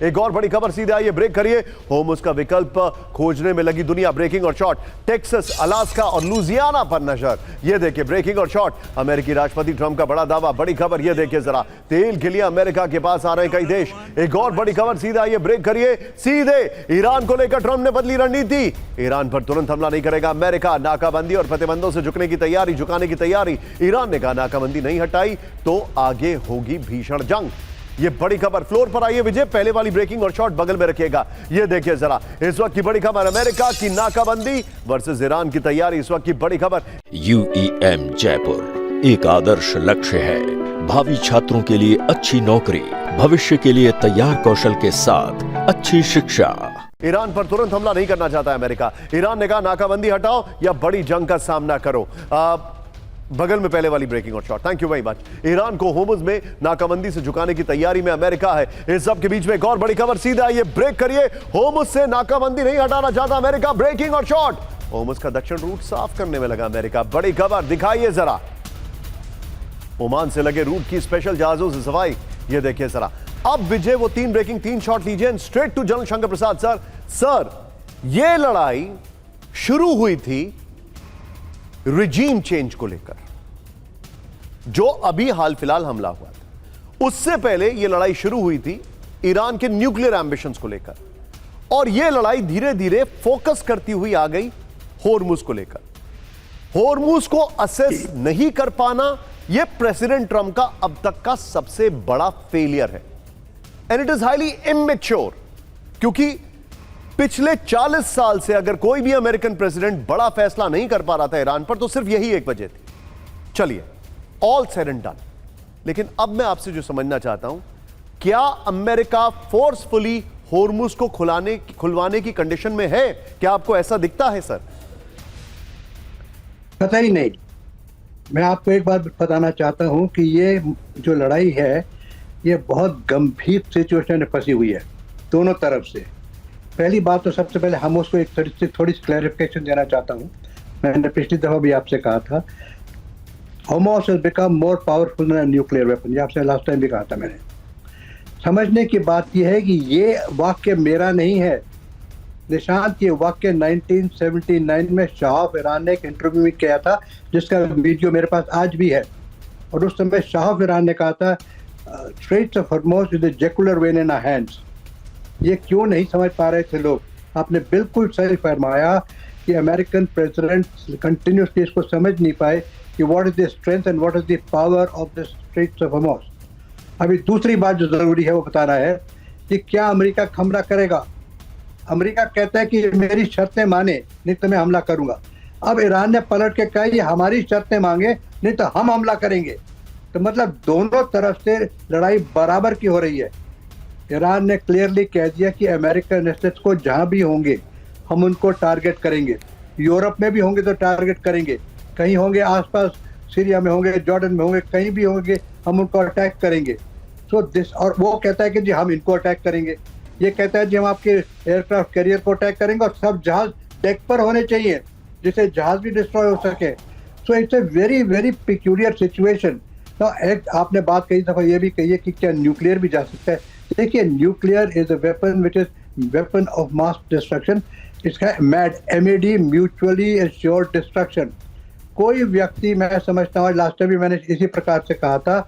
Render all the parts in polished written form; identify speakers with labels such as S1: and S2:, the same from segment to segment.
S1: एक और बड़ी खबर सीधे आई है, ब्रेक करिए। होर्मुज का विकल्प खोजने में लगी दुनिया। ब्रेकिंग और शॉर्ट, टेक्सास, अलास्का और लुजियाना पर नजर। ये देखिए ब्रेकिंग और शॉर्ट, अमेरिकी राष्ट्रपति ट्रंप का बड़ा दावा। बड़ी खबर ये देखिए जरा, तेल के लिए अमेरिका के पास आ रहे कई देश। एक और बड़ी खबर सीधे आई है, ब्रेक करिए। सीधे ईरान को लेकर ट्रंप ने बदली रणनीति। ईरान पर तुरंत हमला नहीं करेगा अमेरिका। नाकाबंदी और प्रतिबंधों से झुकने की तैयारी, झुकाने की तैयारी। ईरान ने कहा नाकाबंदी नहीं हटाई तो आगे होगी भीषण जंग। ये बड़ी खबर। फ्लोर पर आइए विजय, पहले वाली ब्रेकिंग और शॉर्ट बगल में रखिएगा। ये देखिए जरा इस वक्त की बड़ी खबर, अमेरिका की नाकाबंदी वर्सेस ईरान की तैयारी। इस वक्त की बड़ी खबर।
S2: UEM जयपुर एक आदर्श लक्ष्य है। भावी छात्रों के लिए अच्छी नौकरी, भविष्य के लिए तैयार कौशल के साथ अच्छी शिक्षा।
S1: ईरान पर तुरंत हमला नहीं करना चाहता है अमेरिका। ईरान ने कहा नाकाबंदी हटाओ या बड़ी जंग का सामना करो। बगल में पहले वाली ब्रेकिंग और short. Thank you very much. Iran को होर्मुज में नाकाबंदी से झुकाने की तैयारी में अमेरिका है। इस सब के बीच में एक और बड़ी खबर सीधा आइए, ब्रेक करिए। होर्मुज से नाकाबंदी नहीं हटाना चाहता अमेरिका। ब्रेकिंग और शॉर्ट, होर्मुज का दक्षिण रूट साफ करने में लगा अमेरिका। बड़ी खबर दिखाइए जरा, ओमान से लगे रूट की स्पेशल जहाजों से सफाई। ये देखिए जरा। अब विजय वो 3 ब्रेकिंग 3 शॉट लीजिए, straight to general Shankar Prasad sir. Sir, ये लड़ाई शुरू हुई थी रिजीम चेंज को लेकर, जो अभी हाल फिलहाल हमला हुआ था। उससे पहले यह लड़ाई शुरू हुई थी ईरान के न्यूक्लियर एम्बिशंस को लेकर, और यह लड़ाई धीरे धीरे फोकस करती हुई आ गई होर्मुज को लेकर। होर्मुज को असेस नहीं कर पाना यह प्रेसिडेंट ट्रंप का अब तक का सबसे बड़ा फेलियर है, and it is highly immature. क्योंकि पिछले 40 साल से अगर कोई भी अमेरिकन प्रेसिडेंट बड़ा फैसला नहीं कर पा रहा था ईरान पर, तो सिर्फ यही एक वजह थी। चलिए, ऑल सेड एंड डन। लेकिन अब मैं आपसे जो समझना चाहता हूं, क्या अमेरिका फोर्सफुली होर्मुज को खुलवाने की कंडीशन में है? क्या आपको ऐसा दिखता है सर?
S3: पता ही नहीं। मैं आपको एक बात बताना चाहता हूं कि ये जो लड़ाई है, ये बहुत गंभीर सिचुएशन में फंसी हुई है दोनों तरफ से। पहली बात तो सबसे पहले हम उसको एक थोड़ी क्लैरिफिकेशन देना चाहता हूं। मैंने पिछली दफा भी आपसे कहा था, Hamas has become more powerful than a nuclear weapon। ये आपसे लास्ट टाइम भी कहा था मैंने। समझने की बात यह है कि ये वाक्य मेरा नहीं है निशांत। ये वाक्य 1979 में शाह ऑफ ईरान ने एक इंटरव्यू में किया था, जिसका वीडियो मेरे पास आज भी है। और उस समय शाह ऑफ ईरान ने कहा था, Straits of Hormuz is a jugular vein in our hands। ये क्यों नहीं समझ पा रहे थे लोग? आपने बिल्कुल सही फरमाया कि अमेरिकन प्रेसिडेंट कंटिन्यूसली इसको समझ नहीं पाए कि what is the strength and what is the power of the straits of Hormuz. अभी दूसरी बात जो जरूरी है वो बताना है कि क्या अमेरिका हमला करेगा। अमेरिका कहता है कि मेरी शर्तें माने, नहीं तो मैं हमला करूंगा। अब ईरान ने पलट के कहा, ये हमारी शर्तें मांगे नहीं तो हम हमला करेंगे। तो मतलब दोनों तरफ से लड़ाई बराबर की हो रही है। ईरान ने क्लियरली कह दिया कि अमेरिकन एसेट्स को जहां भी होंगे हम उनको टारगेट करेंगे। यूरोप में भी होंगे तो टारगेट करेंगे, कहीं होंगे आसपास, सीरिया में होंगे, जॉर्डन में होंगे, कहीं भी होंगे हम उनको अटैक करेंगे। सो दिस, और वो कहता है कि जी हम इनको अटैक करेंगे। ये कहता है जी हम आपके एयरक्राफ्ट कैरियर को अटैक करेंगे, और सब जहाज डेक पर होने चाहिए जिससे जहाज भी डिस्ट्रॉय हो सके। So it's a very very peculiar situation. तो एक आपने बात कई दफा ये भी कही है कि क्या न्यूक्लियर भी जा सकता है। देखिए, nuclear is a weapon which is weapon of mass destruction. इसका mad, MAD, mutually assured destruction. कोई व्यक्ति, मैं समझता हूँ लास्ट टाइम भी मैंने इसी प्रकार से कहा था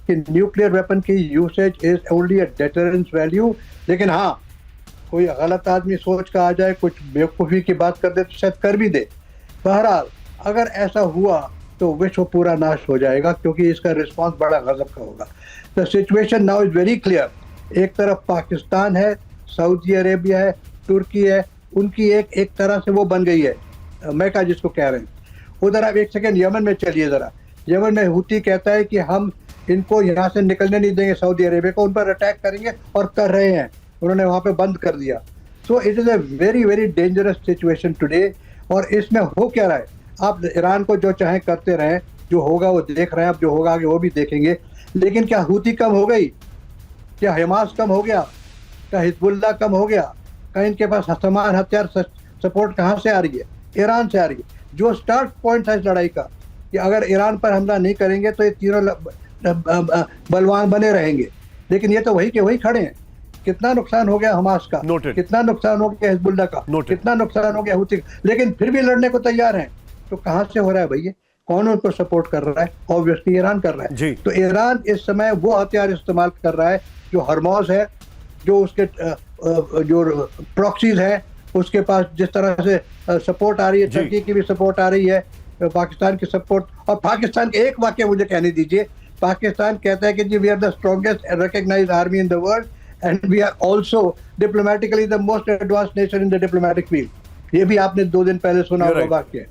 S3: कि न्यूक्लियर वेपन की usage is only a deterrence value. लेकिन हाँ, कोई गलत आदमी सोच का आ जाए, कुछ बेवकूफ़ी की बात कर दे तो शायद कर भी दे। बहरहाल अगर ऐसा हुआ तो विश्व पूरा नाश हो जाएगा, क्योंकि इसका रिस्पांस बड़ा गजब का होगा। The situation now is very clear. एक तरफ पाकिस्तान है, सऊदी अरेबिया है, तुर्की है, उनकी एक तरह से वो बन गई है मैका जिसको कह रहे हैं। उधर आप एक सेकेंड यमन में चलिए ज़रा। यमन में हुती कहता है कि हम इनको यहाँ से निकलने नहीं देंगे, सऊदी अरेबिया को, उन पर अटैक करेंगे, और कर रहे हैं। उन्होंने वहाँ पे बंद कर दिया। So it is a very very dangerous situation today. और इसमें हो क्या रहा है, आप ईरान को जो चाहे करते रहें, जो होगा वो देख रहे हैं, अब जो होगा आगे वो भी देखेंगे। लेकिन क्या हुती कम हो गई? क्या हमास कम हो गया? क्या हिजबुल्लाह कम हो गया? क्या इनके पास समान हथियार सपोर्ट कहाँ से आ रही है? ईरान से आ रही है। जो स्टार्ट पॉइंट था इस लड़ाई का कि अगर ईरान पर हमला नहीं करेंगे तो ये तीनों बलवान बने रहेंगे, लेकिन ये तो वही के वही खड़े हैं। कितना नुकसान हो गया हमास का,
S1: Noted.
S3: कितना नुकसान हो गया हिजबुल्लाह का,
S1: Noted.
S3: कितना नुकसान हो गया हुती का, लेकिन फिर भी लड़ने को तैयार हैं। तो कहां से हो रहा है भैया? कौन उनको सपोर्ट कर रहा है? ऑब्वियसली ईरान कर रहा
S1: जी।
S3: है। तो ईरान इस समय वो हथियार इस्तेमाल कर रहा है जो हरमौज है, जो उसके जो प्रॉक्सीज है, उसके पास जिस तरह से सपोर्ट आ रही है,
S1: जी।
S3: टर्की की भी सपोर्ट आ रही है, पाकिस्तान की सपोर्ट। और पाकिस्तान के एक वाक्य मुझे कहने दीजिए, पाकिस्तान कहता है कि जी we are the strongest recognized army in the world and we are also diplomatically the most advanced nation in the diplomatic field. ये भी आपने 2 दिन पहले सुना
S1: You're
S3: होगा
S1: right.
S3: वाक्य।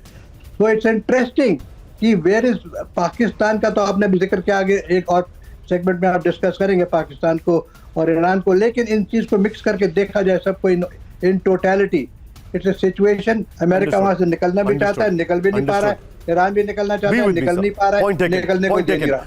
S3: तो इट्स इंटरेस्टिंग कि वेयर इज पाकिस्तान का, तो आपने भी जिक्र किया, आगे एक और सेगमेंट में आप डिस्कस करेंगे पाकिस्तान को और ईरान को, लेकिन इन चीज को मिक्स करके देखा जाए सबको in totality, it's a situation. America वहां से निकलना भी चाहता है, निकल भी नहीं पा रहा है, ईरान भी निकलना चाहता है, निकल नहीं पा रहा है, निकलने को दे नहीं रहा।